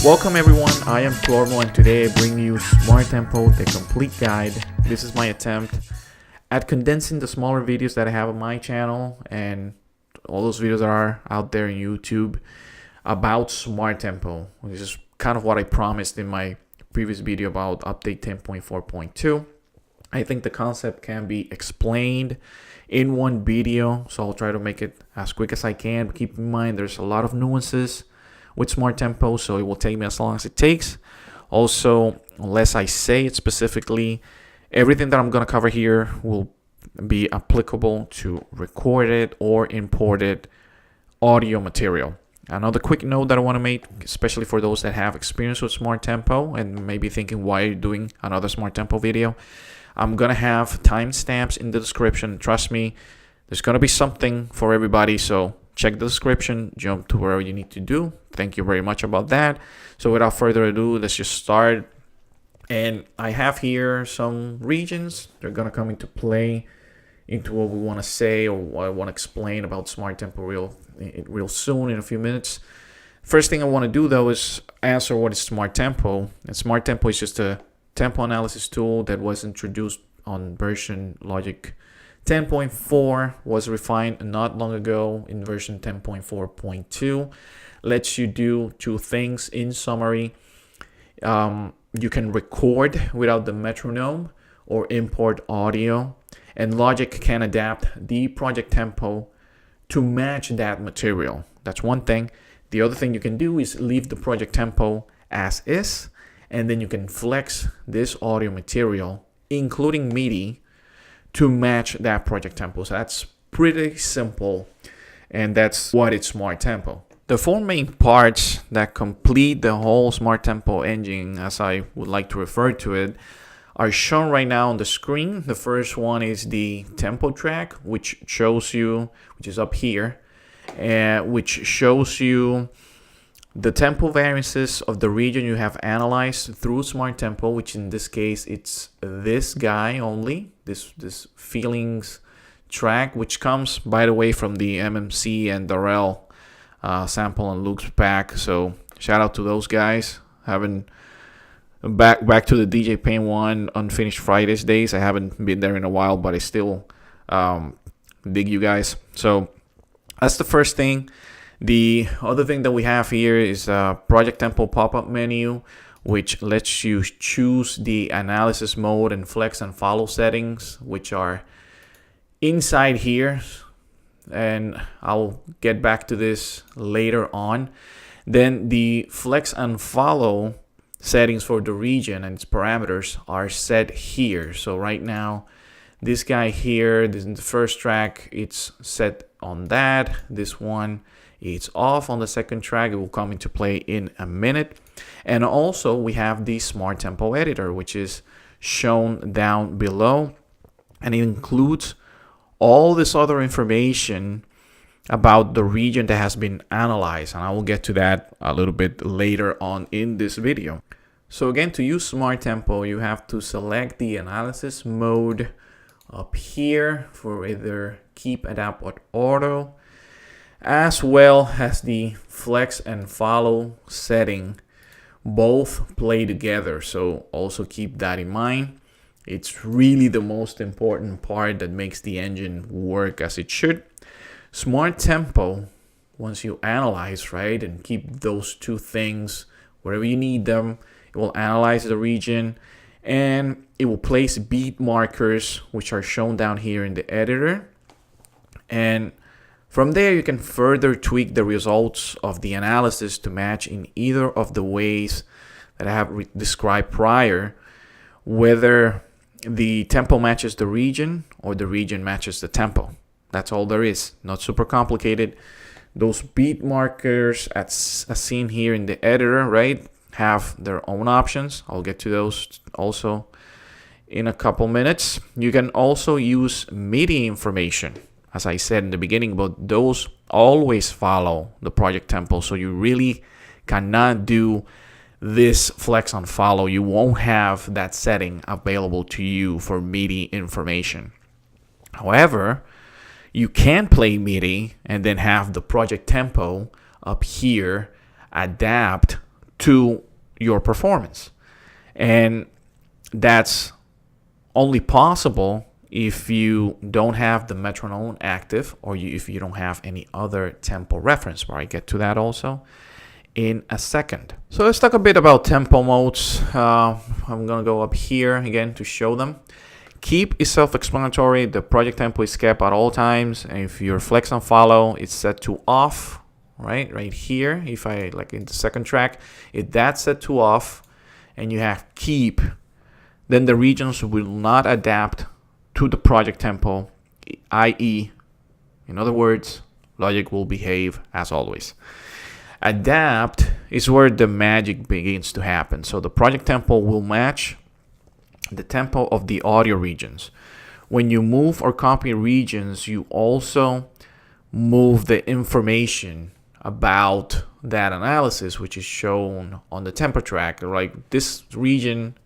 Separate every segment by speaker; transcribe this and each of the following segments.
Speaker 1: Welcome everyone, I am Clormo and today I bring you Smart Tempo, the complete guide. This is my attempt at condensing the smaller videos that I have on my channel and all those videos that are out there on YouTube about Smart Tempo. This is kind of what I promised in my previous video about update 10.4.2. I think the concept can be explained in one video, so I'll try to make it as quick as I can. But keep in mind there's a lot of nuances with Smart Tempo, so it will take me as long as it takes. Also, unless I say it specifically, everything that I'm going to cover here will be applicable to recorded or imported audio material. Another quick note that I want to make, especially for those that have experience with Smart Tempo and maybe thinking, why are you doing another Smart Tempo video? I'm going to have timestamps in the description. Trust me, there's going to be something for everybody, so check the description, jump to wherever you need to do. Thank you very much about that. So without further ado, let's just start. And I have here some regions. They're going to come into play into what we want to say or what I want to explain about Smart Tempo real soon in a few minutes. First thing I want to do though is answer what is Smart Tempo. And Smart Tempo is just a tempo analysis tool that was introduced on version Logic 10.4, was refined not long ago in version 10.4.2. Lets you do two things in summary. You can record without the metronome or import audio, and Logic can adapt the project tempo to match that material. That's one thing. The other thing you can do is leave the project tempo as is, and then you can flex this audio material, including MIDI, to match that project tempo. So that's pretty simple, and that's what is Smart Tempo. The four main parts that complete the whole Smart Tempo engine, as I would like to refer to it, are shown right now on the screen. The first one is the tempo track, which shows you, which is up here, which shows you the tempo variances of the region you have analyzed through Smart Tempo, which in this case it's this guy only, this feelings track, which comes, by the way, from the MMC and Darrell sample and loops pack. So shout out to those guys. Back to the DJ Pain 1 Unfinished Fridays days. I haven't been there in a while, but I still dig you guys. So that's the first thing. The other thing that we have here is a Project Tempo pop-up menu, which lets you choose the analysis mode and flex and follow settings, which are inside here. And I'll get back to this later on. Then the flex and follow settings for the region and its parameters are set here. So right now, this guy here, this is the first track, it's set on that. This one, it's off on the second track. It will come into play in a minute. And also we have the Smart Tempo editor, which is shown down below, and it includes all this other information about the region that has been analyzed, and I will get to that a little bit later on in this video. So again, to use Smart Tempo, you have to select the analysis mode up here for either keep, adapt, or auto, as well as the flex and follow setting. Both play together, so also keep that in mind. It's really the most important part that makes the engine work as it should. Smart Tempo, once you analyze, right, and keep those two things wherever you need them, it will analyze the region and it will place beat markers, which are shown down here in the editor. And from there, you can further tweak the results of the analysis to match in either of the ways that I have described prior, whether the tempo matches the region or the region matches the tempo. That's all there is, not super complicated. Those beat markers, as seen here in the editor, right, have their own options. I'll get to those also in a couple minutes. You can also use MIDI information. As I said in the beginning, but those always follow the project tempo, so you really cannot do this flex on follow. You won't have that setting available to you for MIDI information. However, you can play MIDI and then have the project tempo up here adapt to your performance. And that's only possible if you don't have the metronome active, or if you don't have any other tempo reference, where I get to that also in a second. So let's talk a bit about tempo modes. I'm gonna go up here again to show them. Keep is self-explanatory. The project tempo is kept at all times, and if your flex and follow is set to off, right here, if I like in the second track, if that's set to off and you have keep, then the regions will not adapt to the project tempo, i.e., in other words, Logic will behave as always. Adapt is where the magic begins to happen. So the project tempo will match the tempo of the audio regions. When you move or copy regions, you also move the information about that analysis, which is shown on the tempo track. Like this region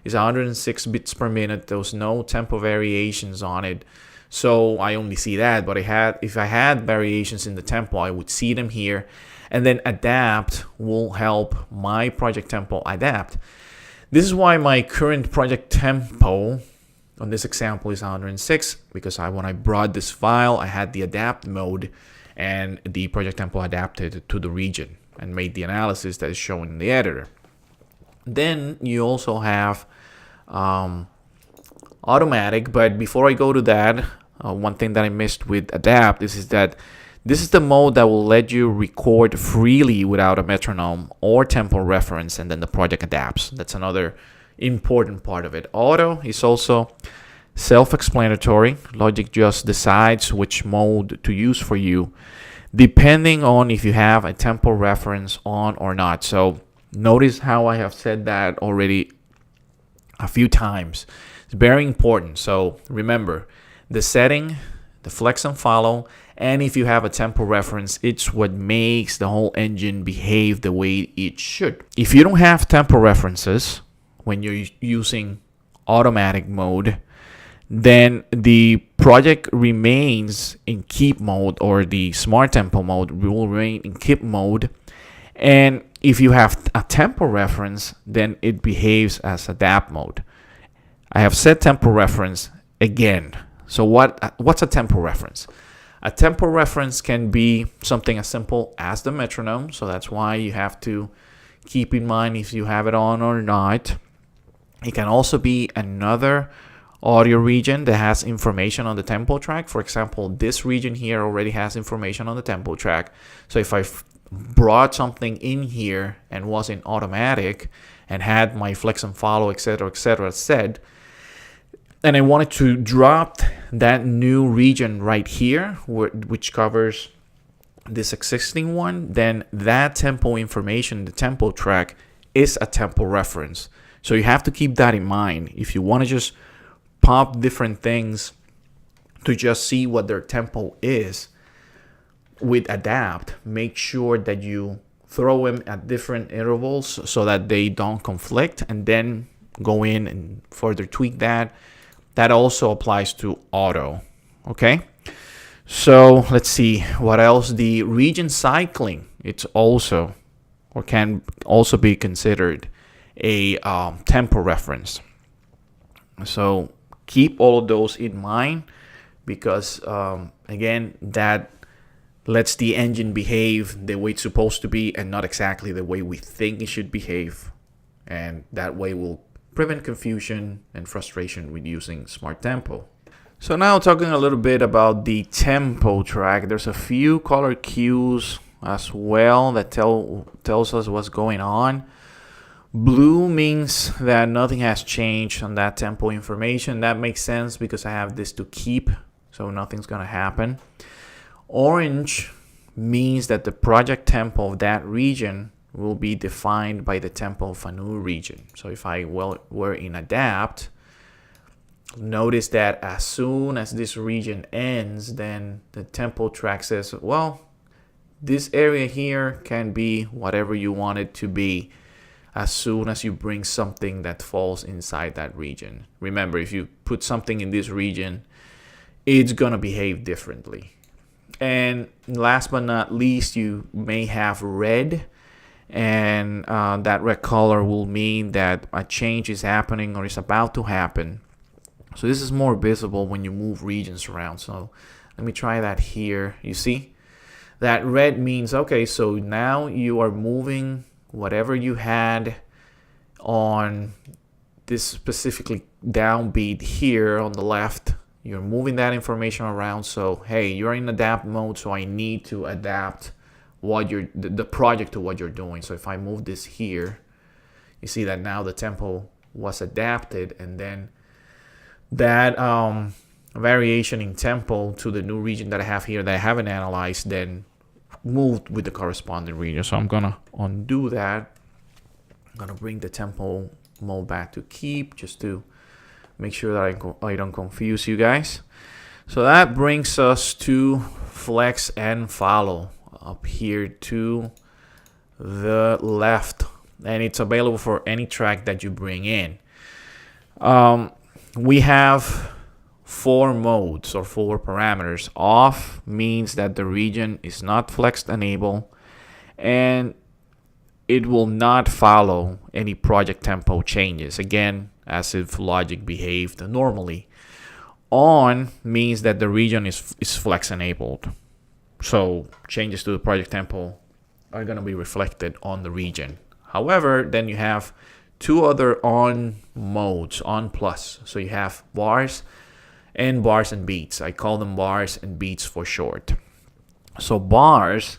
Speaker 1: is 106 bits per minute. There's no tempo variations on it, so I only see that. But if I had variations in the tempo, I would see them here. And then adapt will help my project tempo adapt. This is why my current project tempo on this example is 106, because when I brought this file, I had the adapt mode, and the project tempo adapted to the region and made the analysis that is shown in the editor. Then you also have automatic, but before I go to that, one thing that I missed with adapt is that this is the mode that will let you record freely without a metronome or tempo reference, and then the project adapts. That's another important part of it. Auto is also self-explanatory. Logic just decides which mode to use for you, depending on if you have a tempo reference on or not. So notice how I have said that already a few times. It's very important. So remember, the setting, the flex and follow, and if you have a tempo reference, it's what makes the whole engine behave the way it should. If you don't have tempo references when you're using automatic mode, then the project remains in keep mode, or the smart tempo mode will remain in keep mode. And if you have a tempo reference, then it behaves as adapt mode. I have said tempo reference again. So what's a tempo reference? A tempo reference can be something as simple as the metronome. So that's why you have to keep in mind if you have it on or not. It can also be another audio region that has information on the tempo track. For example, this region here already has information on the tempo track. So if I brought something in here and was in automatic and had my flex and follow, etc., said, and I wanted to drop that new region right here, which covers this existing one, then that tempo information, the tempo track, is a tempo reference. So you have to keep that in mind. If you want to just pop different things to just see what their tempo is with adapt, make sure that you throw them at different intervals so that they don't conflict, and then go in and further tweak that. That also applies to auto. Okay, so let's see what else. The region cycling, it's also, or can also be considered a tempo reference. So keep all of those in mind, because again, that lets the engine behave the way it's supposed to be and not exactly the way we think it should behave, and that way will prevent confusion and frustration with using smart tempo. So now talking a little bit about the tempo track, there's a few color cues as well that tells us what's going on. Blue means that nothing has changed on that tempo information. That makes sense because I have this to keep, so nothing's gonna happen. Orange means that the project tempo of that region will be defined by the tempo of a new region. So if I were in adapt, notice that as soon as this region ends, then the tempo track says, well, this area here can be whatever you want it to be as soon as you bring something that falls inside that region. Remember, if you put something in this region, it's gonna behave differently. And last but not least, you may have red. and that red color will mean that a change is happening or is about to happen. So this is more visible when you move regions around. So let me try that here. You see that red means, okay, so now you are moving whatever you had on this specifically downbeat here on the left. You're moving that information around. So hey, you're in adapt mode, so I need to adapt what the project to what you're doing. So if I move this here, you see that now the tempo was adapted, and then that variation in tempo to the new region that I have here that I haven't analyzed then moved with the corresponding region. So I'm gonna undo that. I'm gonna bring the tempo mode back to keep, just to make sure that I don't confuse you guys. So that brings us to flex and follow up here to the left, and it's available for any track that you bring in. We have 4 modes or 4 parameters. Off means that the region is not flexed enable, and it will not follow any project tempo changes, again as if Logic behaved normally. On means that the region is flex enabled, so changes to the project tempo are going to be reflected on the region. However, then you have 2 other on modes, on plus. So you have bars and beats. I call them bars and beats for short. So bars,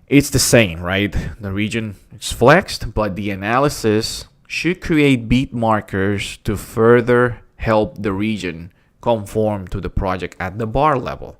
Speaker 1: it's the same, right? The region is flexed, but the analysis should create beat markers to further help the region conform to the project at the bar level.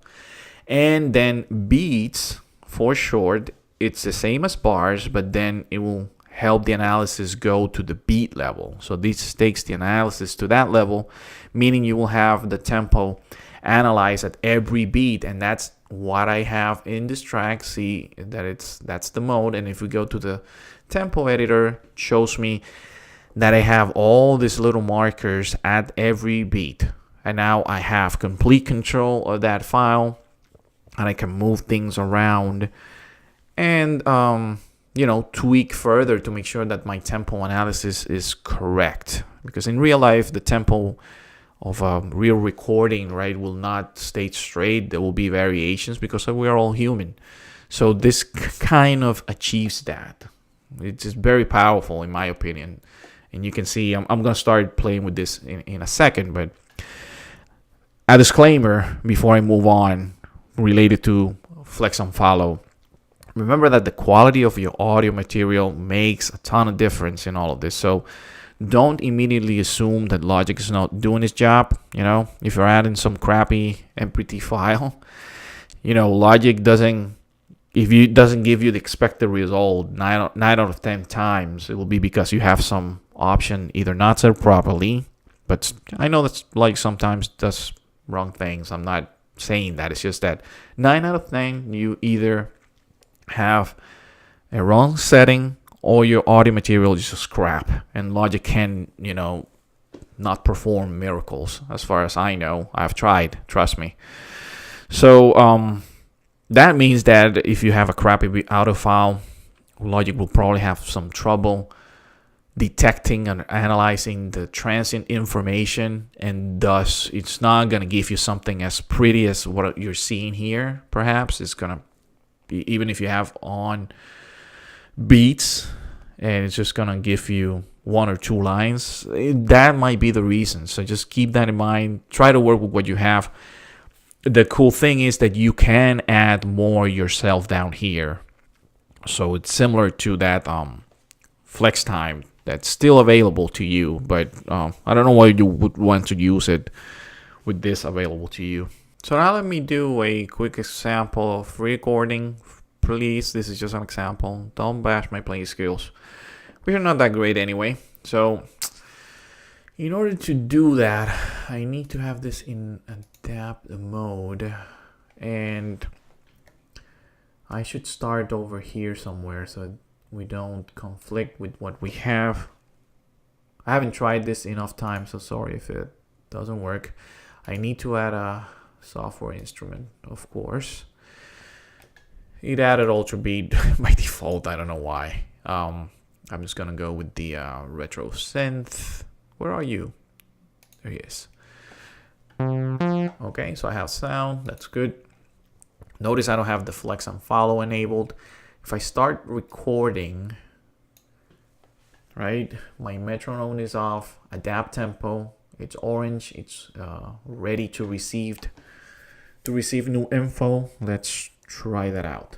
Speaker 1: And then beats for short, it's the same as bars, but then it will help the analysis go to the beat level. So this takes the analysis to that level, meaning you will have the tempo analyzed at every beat, and that's what I have in this track. See that that's the mode, and if we go to the tempo editor, it shows me that I have all these little markers at every beat, and now I have complete control of that file, and I can move things around and tweak further to make sure that my tempo analysis is correct. Because in real life, the tempo of a real recording, right, will not stay straight. There will be variations because we are all human. So this kind of achieves that. It's just very powerful in my opinion. And you can see I'm going to start playing with this in a second. But a disclaimer before I move on related to flex and follow. Remember that the quality of your audio material makes a ton of difference in all of this. So don't immediately assume that Logic is not doing its job. If you're adding some crappy MP3 file, Logic doesn't give you the expected result 9 out of 10 times. It will be because you have some option either not set properly. But I know that Logic sometimes does wrong things. I'm not saying that. It's just that 9 out of 10 you either have a wrong setting or your audio material is just crap, and Logic can not perform miracles as far as I know. I've tried, trust me. So that means that if you have a crappy audio file, Logic will probably have some trouble detecting and analyzing the transient information, and thus it's not going to give you something as pretty as what you're seeing here. Perhaps it's going to, even if you have on beats and it's just gonna give you 1 or 2 lines, that might be the reason. So just keep that in mind. Try to work with what you have. The cool thing is that you can add more yourself down here, so it's similar to that flex time that's still available to you, but I don't know why you would want to use it with this available to you. So now let me do a quick example of recording. Please, this is just an example. Don't bash my playing skills, which are not that great anyway. So in order to do that, I need to have this in adapt mode, and I should start over here somewhere so we don't conflict with what we have. I haven't tried this enough times, so sorry if it doesn't work. I need to add a software instrument, of course. It added Ultra Beat by default. I don't know why. I'm just gonna go with the retro synth. Where are you? There he is. Okay, so I have sound. That's good. Notice I don't have the flex and follow enabled. If I start recording, right, my metronome is off. Adapt tempo. It's orange. It's ready to receive new info. Let's try that out.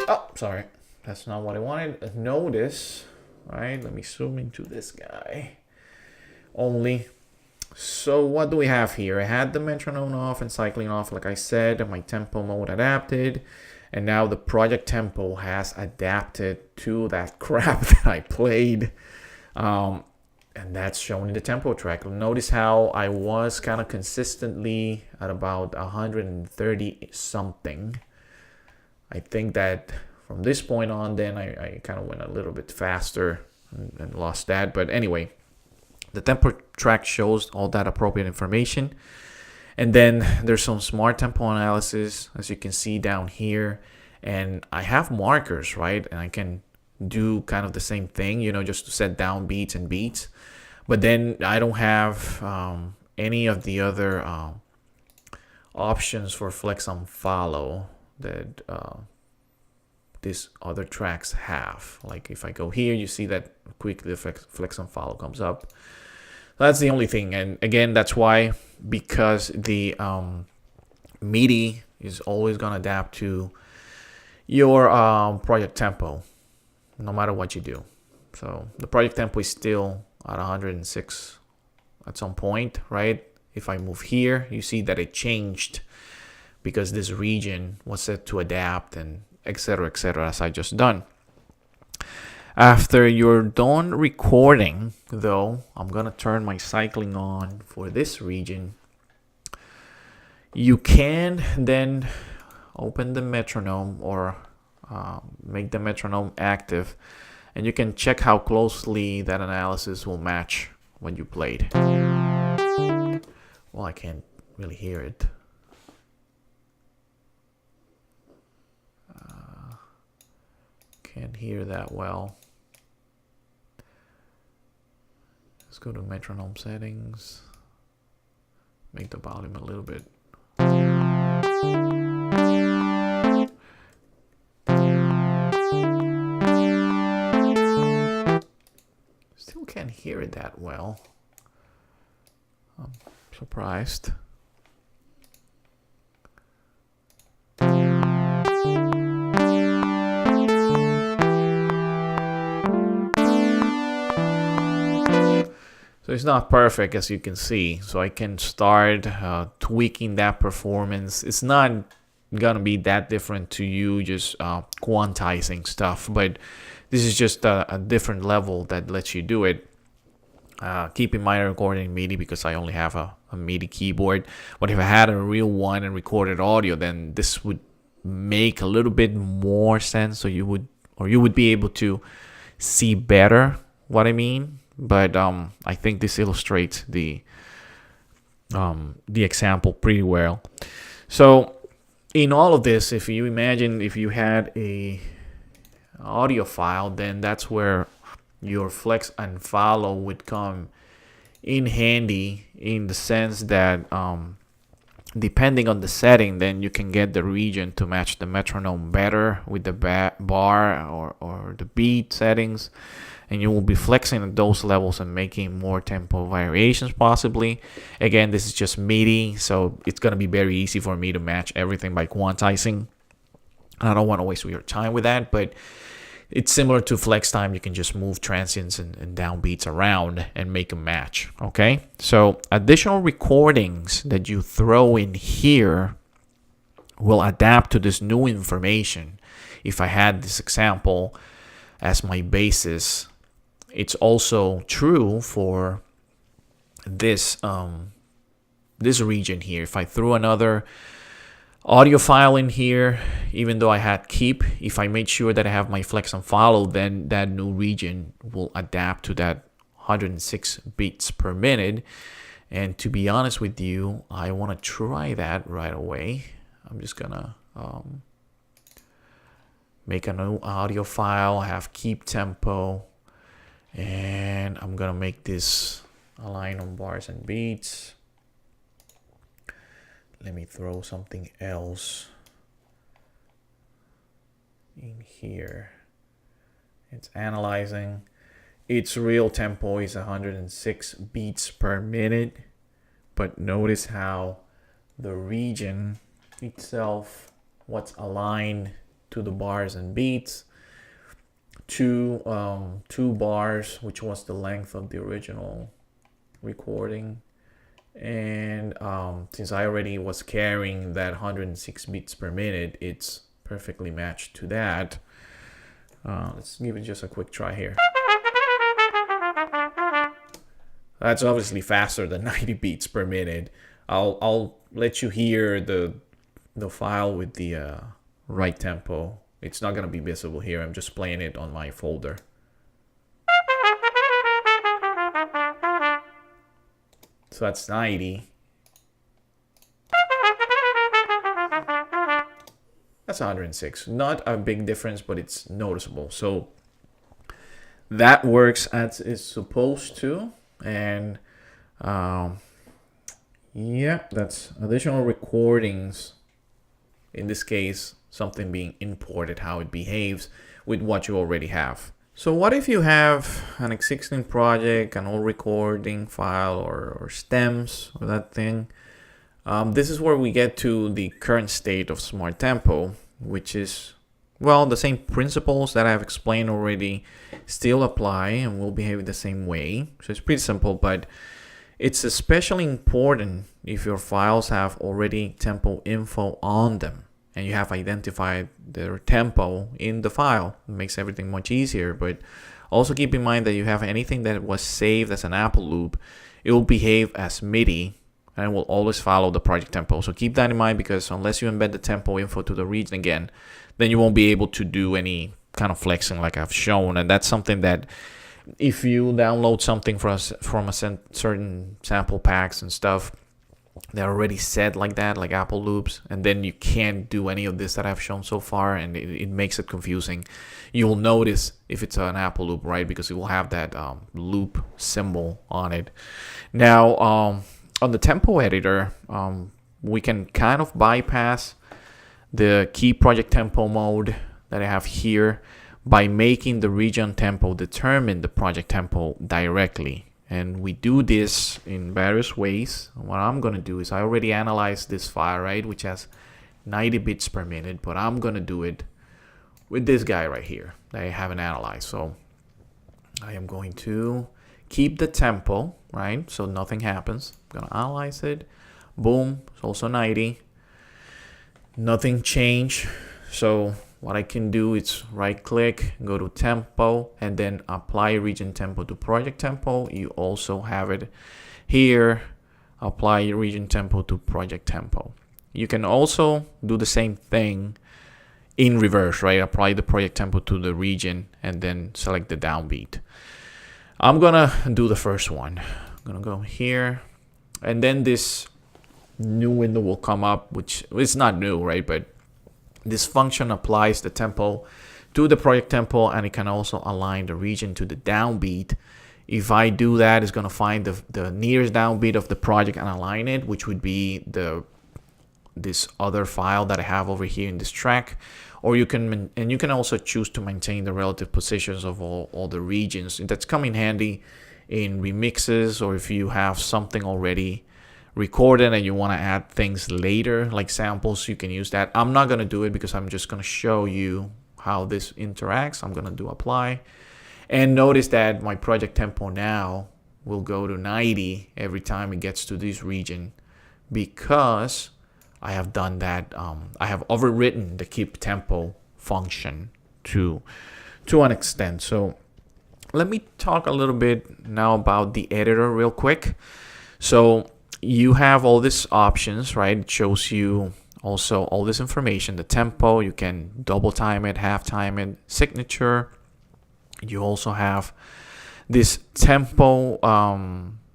Speaker 1: Oh, sorry. That's not what I wanted. Notice, right? Let me zoom into this guy. Only. So what do we have here? I had the metronome off and cycling off, like I said, and my tempo mode adapted. And now the project tempo has adapted to that crap that I played. And that's shown in the tempo track. Notice how I was kind of consistently at about 130 something. I think that from this point on, then I kind of went a little bit faster and lost that. But anyway, the tempo track shows all that appropriate information. And then there's some smart tempo analysis, as you can see down here. And I have markers, right? And I can do kind of the same thing, just to set down beats and beats. But then I don't have any of the other options for flex and follow that these other tracks have. Like if I go here, you see that quickly the flex and follow comes up. That's the only thing. And again, that's why, because the MIDI is always going to adapt to your project tempo, no matter what you do. So the project tempo is still at 106 at some point, right? If I move here, you see that it changed because this region was set to adapt, and etc., as I just done. After you're done recording, though, I'm going to turn my cycling on for this region. You can then open the metronome or make the metronome active, and you can check how closely that analysis will match when you played. Well, I can't really hear it. Can't hear that well. Let's go to metronome settings. Make the volume a little bit. Still can't hear it that well. I'm surprised. So it's not perfect, as you can see. So I can start tweaking that performance. It's not gonna be that different to you just quantizing stuff, but this is just a different level that lets you do it. Keep in mind I'm recording MIDI because I only have a MIDI keyboard. But if I had a real one and recorded audio, then this would make a little bit more sense. So you would be able to see better what I mean. But I think this illustrates the example pretty well. So in all of this, if you imagine if you had a audio file, then that's where your flex and follow would come in handy, in the sense that depending on the setting, then you can get the region to match the metronome better with the bar or the beat settings. And you will be flexing at those levels and making more tempo variations possibly. Again, this is just MIDI, so it's going to be very easy for me to match everything by quantizing. I don't want to waste your time with that, but it's similar to flex time. You can just move transients and downbeats around and make a match, okay? So additional recordings that you throw in here will adapt to this new information. If I had this example as my basis, it's also true for this this region here. If I threw another audio file in here, even though I had keep, if I made sure that I have my flex and follow, then that new region will adapt to that 106 beats per minute. And to be honest with you, I want to try that right away. I'm just gonna make a new audio file, have keep tempo, and I'm gonna make this align on bars and beats. Let me throw something else in here. It's analyzing. Its real tempo is 106 beats per minute, but notice how the region itself, what's aligned to the bars and beats, two bars, which was the length of the original recording, and since I already was carrying that 106 beats per minute, it's perfectly matched to that. Let's give it just a quick try here. That's obviously faster than 90 beats per minute. I'll let you hear the file with the right tempo. It's not gonna be visible here. I'm just playing it on my folder. So that's 90. That's 106. Not a big difference, but it's noticeable. So that works as it's supposed to. And yeah, that's additional recordings. In this case, something being imported, how it behaves with what you already have. So what if you have an existing project, an old recording file or stems or that thing? This is where we get to the current state of Smart Tempo, which is, well, the same principles that I've explained already still apply and will behave the same way. So it's pretty simple, but it's especially important if your files have already tempo info on them and you have identified their tempo in the file. It makes everything much easier, but also keep in mind that you have anything that was saved as an Apple loop, it will behave as MIDI and will always follow the project tempo. So keep that in mind, because unless you embed the tempo info to the region again, then you won't be able to do any kind of flexing like I've shown. And that's something that if you download something from a certain sample packs and stuff, they're already set like that, like Apple loops, and then you can't do any of this that I've shown so far, and it makes it confusing. You'll notice if it's an Apple loop, right? Because it will have that loop symbol on it. Now, on the tempo editor, we can kind of bypass the key project tempo mode that I have here by making the region tempo determine the project tempo directly. And we do this in various ways. What I'm going to do is I already analyzed this file, right, which has 90 bits per minute, but I'm going to do it with this guy right here that I haven't analyzed. So I am going to keep the tempo, right, so nothing happens. I'm going to analyze it. Boom, it's also 90. Nothing changed. So what I can do is right click, go to tempo, and then apply region tempo to project tempo. You also have it here, apply region tempo to project tempo. You can also do the same thing in reverse, right? Apply the project tempo to the region and then select the downbeat. I'm gonna do the first one. I'm gonna go here, and then this new window will come up, which is not new, right? But this function applies the tempo to the project tempo, and it can also align the region to the downbeat. If I do that, it's going to find the nearest downbeat of the project and align it, which would be this other file that I have over here in this track. Or you can also choose to maintain the relative positions of all the regions. That's come in handy in remixes, or if you have something already recorded and you want to add things later, like samples, you can use that. I'm not going to do it because I'm just going to show you how this interacts. I'm going to do apply, and notice that my project tempo now will go to 90 every time it gets to this region, because I have done that. I have overwritten the keep tempo function to an extent. So let me talk a little bit now about the editor real quick. So you have all these options, right? It shows you also all this information, the tempo, you can double time it, half time it, signature. You also have this tempo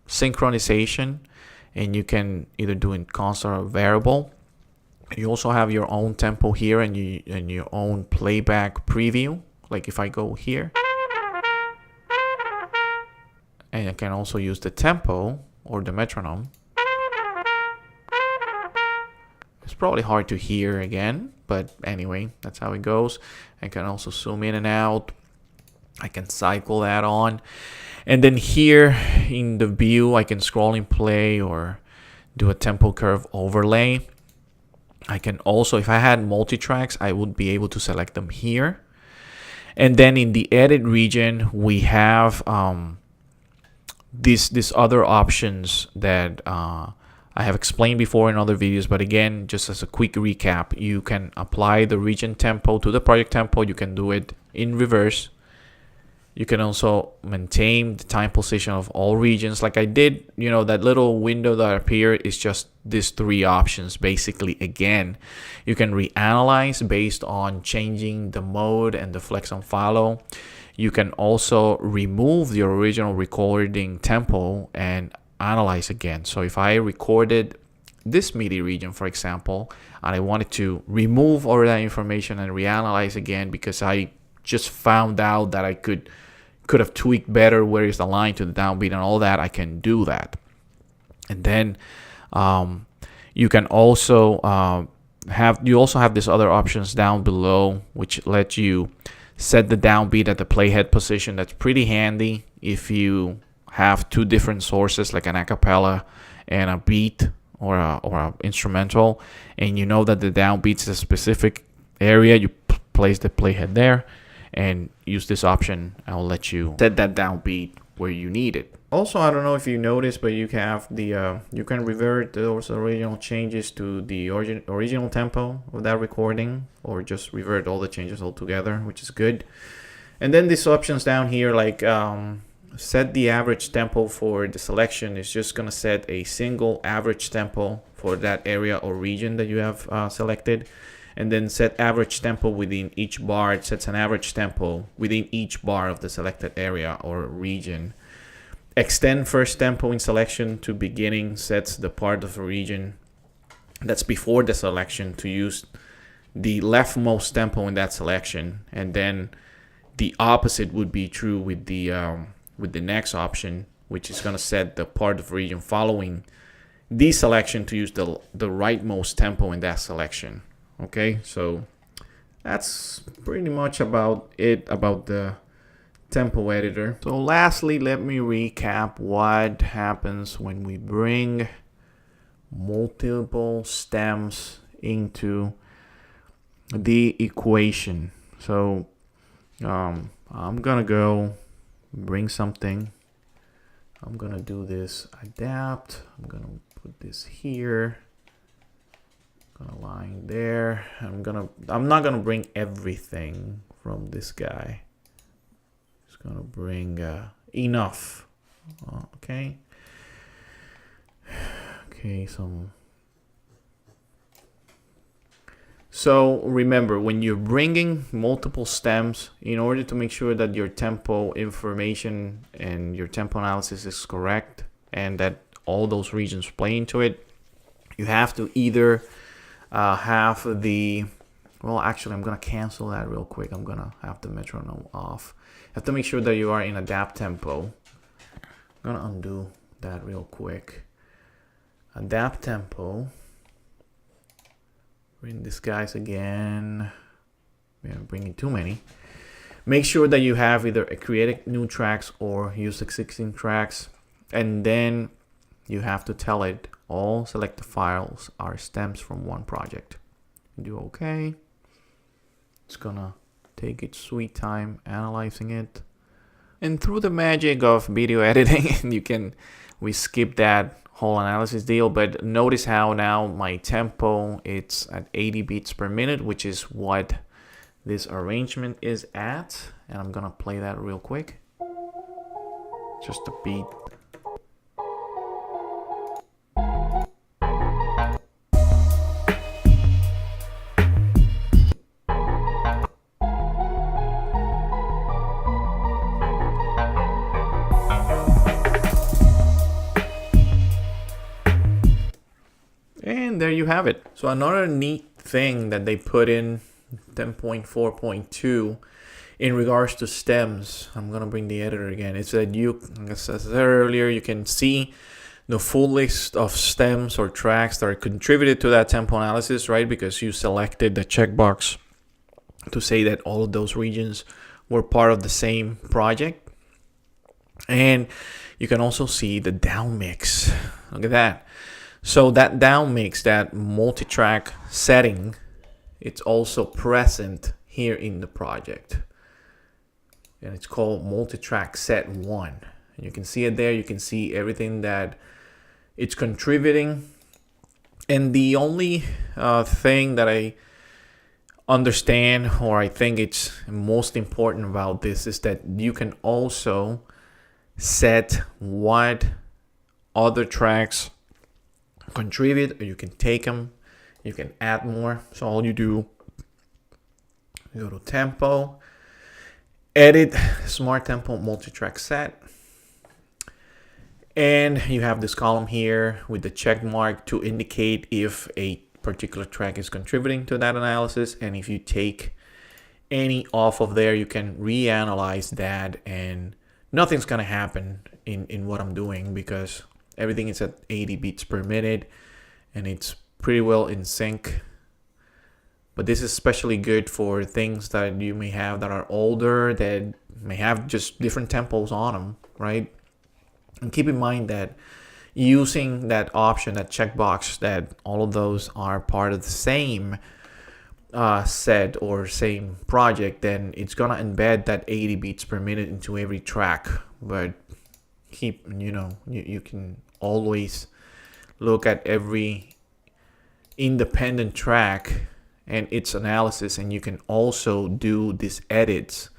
Speaker 1: synchronization, and you can either do it constant or variable. You also have your own tempo here and your own playback preview. Like if I go here, and I can also use the tempo or the metronome. It's probably hard to hear again, but anyway, that's how it goes. I can also zoom in and out. I can cycle that on. And then here in the view, I can scroll and play or do a tempo curve overlay. I can also, if I had multi-tracks, I would be able to select them here. And then in the edit region, we have these other options that I have explained before in other videos, but again, just as a quick recap, you can apply the region tempo to the project tempo. You can do it in reverse. You can also maintain the time position of all regions like I did. You know, that little window that appeared is just these three options. Basically, again, you can reanalyze based on changing the mode and the flex and follow. You can also remove the original recording tempo and analyze again. So if I recorded this MIDI region, for example, and I wanted to remove all that information and reanalyze again because I just found out that I could have tweaked better where is the line to the downbeat and all that, I can do that. And then you can also have these other options down below which let you set the downbeat at the playhead position. That's pretty handy if you have two different sources like an acapella and a beat or a instrumental, and you know that the downbeat is a specific area. You place the playhead there and use this option. I'll let you set that downbeat where you need it. Also, I don't know if you noticed, but you have the you can revert those original changes to the original tempo of that recording, or just revert all the changes altogether, which is good. And then these options down here, like set the average tempo for the selection, is just gonna set a single average tempo for that area or region that you have selected. And then set average tempo within each bar. It sets an average tempo within each bar of the selected area or region. Extend first tempo in selection to beginning, sets the part of the region that's before the selection to use the leftmost tempo in that selection. And then the opposite would be true with the next option, which is going to set the part of the region following the selection to use the rightmost tempo in that selection. Okay, so that's pretty much about it about the tempo editor. So lastly, let me recap what happens when we bring multiple stems into the equation. So I'm gonna go bring something. I'm gonna do this adapt. I'm gonna put this here. Gonna line there. I'm not gonna bring everything from this guy. Just gonna bring enough. Okay. So remember, when you're bringing multiple stems, in order to make sure that your tempo information and your tempo analysis is correct and that all those regions play into it, you have to either have the, well, actually, I'm going to cancel that real quick. I'm going to have the metronome off. You have to make sure that you are in adapt tempo. I'm going to undo that real quick. Adapt tempo. Bring these guys again. We are bringing too many. Make sure that you have either create new tracks or use existing tracks. And then you have to tell it all selected files are stems from one project. Do OK. It's gonna take its sweet time analyzing it. And through the magic of video editing, we skip that whole analysis deal, but notice how now my tempo, it's at 80 beats per minute, which is what this arrangement is at. And I'm gonna play that real quick. Just a beat. have it. So another neat thing that they put in 10.4.2 in regards to stems, I'm gonna bring the editor again. It's that you, as I said earlier, you can see the full list of stems or tracks that are contributed to that tempo analysis, right? Because you selected the checkbox to say that all of those regions were part of the same project. And you can also see the down mix. Look at that. So that down mix, that multi-track setting, it's also present here in the project. And it's called multi-track set 1. And you can see it there. You can see everything that it's contributing. And the only thing that I understand, or I think it's most important about this, is that you can also set what other tracks contribute, or you can take them, you can add more. So all you do, you go to tempo, edit smart tempo multi-track set, and you have this column here with the check mark to indicate if a particular track is contributing to that analysis. And if you take any off of there, you can reanalyze that, and nothing's gonna happen in what I'm doing because everything is at 80 beats per minute and it's pretty well in sync. But this is especially good for things that you may have that are older, that may have just different tempos on them, right? And keep in mind that using that option, that checkbox, that all of those are part of the same set or same project, then it's gonna embed that 80 beats per minute into every track. But keep, you can always look at every independent track and its analysis, and you can also do these edits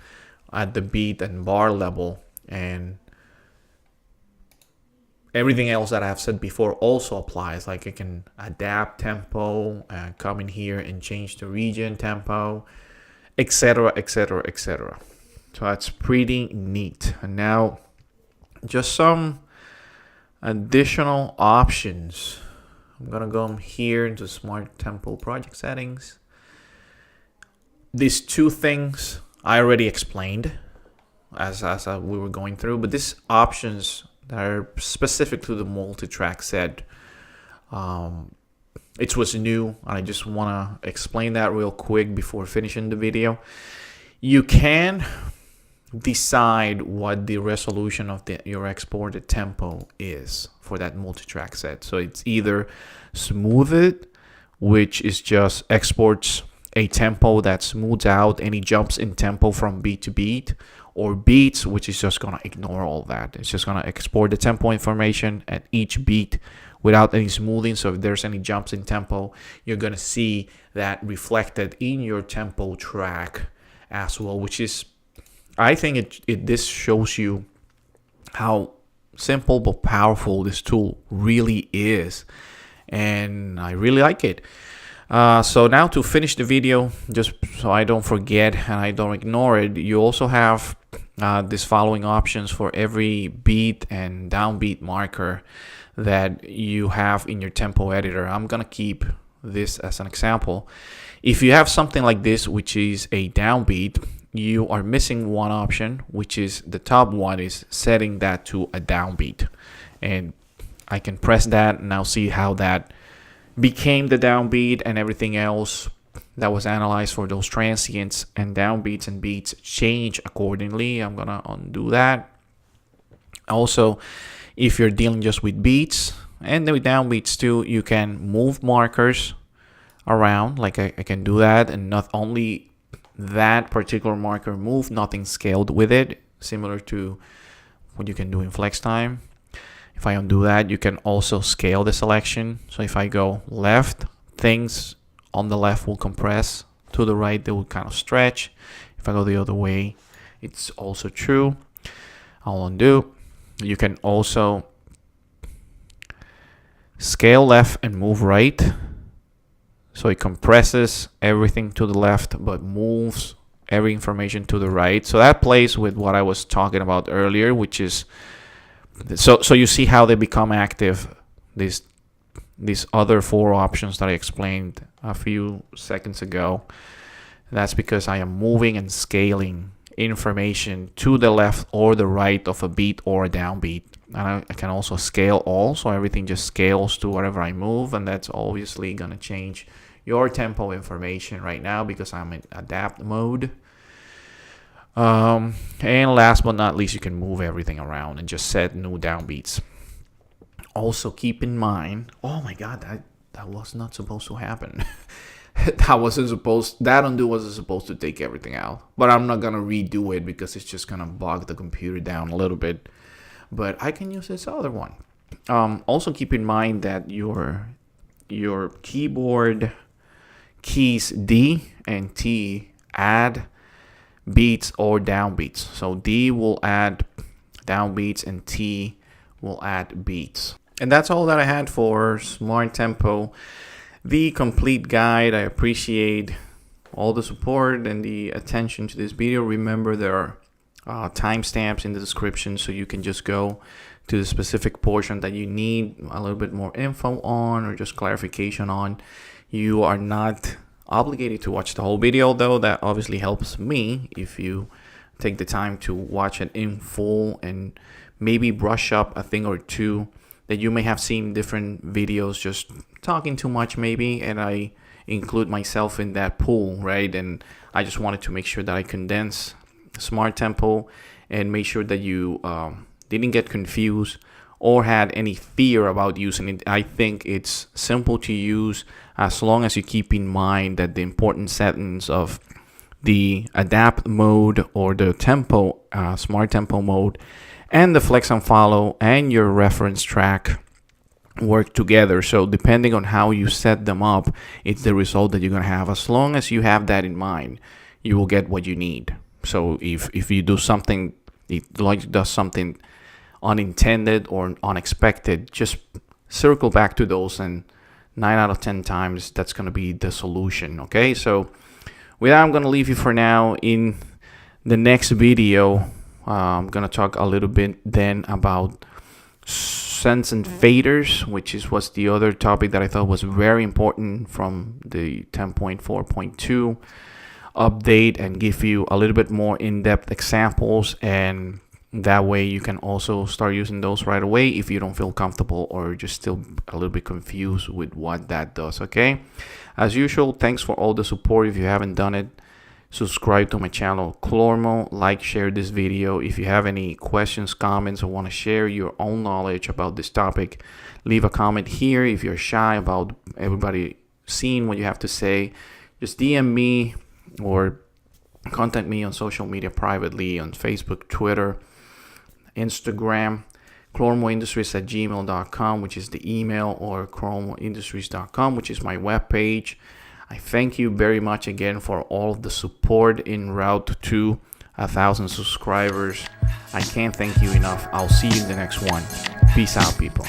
Speaker 1: at the beat and bar level, and everything else that I've said before also applies. Like I can adapt tempo, come in here and change the region tempo, etc, etc, etc. So that's pretty neat. And now just some additional options. I'm gonna go here into smart tempo project settings. These two things I already explained as we were going through, but these options that are specific to the multi-track set, it was new, and I just want to explain that real quick before finishing the video. You can decide what the resolution of your exported tempo is for that multi-track set. So it's either smoothed, which is just exports a tempo that smooths out any jumps in tempo from beat to beat, or beats, which is just going to ignore all that. It's just going to export the tempo information at each beat without any smoothing. So if there's any jumps in tempo, you're going to see that reflected in your tempo track as well, which is, I think this shows you how simple but powerful this tool really is, and I really like it. So now to finish the video, just so I don't forget and I don't ignore it, you also have these following options for every beat and downbeat marker that you have in your tempo editor. I'm gonna keep this as an example. If you have something like this, which is a downbeat, you are missing one option, which is the top one, is setting that to a downbeat. And I can press that and now see how that became the downbeat, and everything else that was analyzed for those transients and downbeats and beats change accordingly. I'm gonna undo that. Also, if you're dealing just with beats and with downbeats too, you can move markers around. Like I can do that, and not only that particular marker move, nothing scaled with it, similar to what you can do in flex time. If I undo that, you can also scale the selection. So if I go left, things on the left will compress. To the right, they will kind of stretch. If I go the other way, it's also true. I'll undo. You can also scale left and move right. So it compresses everything to the left, but moves every information to the right. So that plays with what I was talking about earlier, which is, so you see how they become active, these these other 4 options that I explained a few seconds ago. That's because I am moving and scaling information to the left or the right of a beat or a downbeat. And I can also scale all, so everything just scales to wherever I move, and that's obviously going to change your tempo information right now because I'm in adapt mode. And last but not least, you can move everything around and just set new downbeats. Also keep in mind, oh my god, that was not supposed to happen. That undo wasn't supposed to take everything out, but I'm not gonna redo it because it's just gonna bog the computer down a little bit. But I can use this other one. Also keep in mind that your keyboard keys D and T add beats or downbeats. So D will add downbeats and T will add beats. And that's all that I had for Smart Tempo, the complete guide. I appreciate all the support and the attention to this video. Remember, there are timestamps in the description, so you can just go to the specific portion that you need a little bit more info on or just clarification on. You are not obligated to watch the whole video, though that obviously helps me if you take the time to watch it in full and maybe brush up a thing or two that you may have seen different videos just talking too much maybe, and I include myself in that pool, right? And I just wanted to make sure that I condense Smart Tempo and make sure that you didn't get confused or had any fear about using it. I think it's simple to use as long as you keep in mind that the important settings of the adapt mode or the tempo, Smart Tempo mode, and the flex and follow and your reference track work together. So depending on how you set them up, it's the result that you're going to have. As long as you have that in mind, you will get what you need. So if you do something, if Logic does something unintended or unexpected, just circle back to those, and 9 out of 10 times that's going to be the solution. Okay, so with that, I'm going to leave you for now. In the next video, I'm going to talk a little bit then about sends and faders, which was the other topic that I thought was very important from the 10.4.2 update, and give you a little bit more in-depth examples, and that way you can also start using those right away if you don't feel comfortable or just still a little bit confused with what that does. Okay, as usual, thanks for all the support. If you haven't done it, subscribe to my channel Clormo, like, share this video. If you have any questions, comments, or want to share your own knowledge about this topic, leave a comment here. If you're shy about everybody seeing what you have to say, just DM me or contact me on social media privately on Facebook, Twitter, Instagram, clormoindustries@gmail.com, which is the email, or clormoindustries.com, which is my webpage. I thank you very much again for all of the support in route to 1,000 subscribers. I can't thank you enough. I'll see you in the next one. Peace out, people.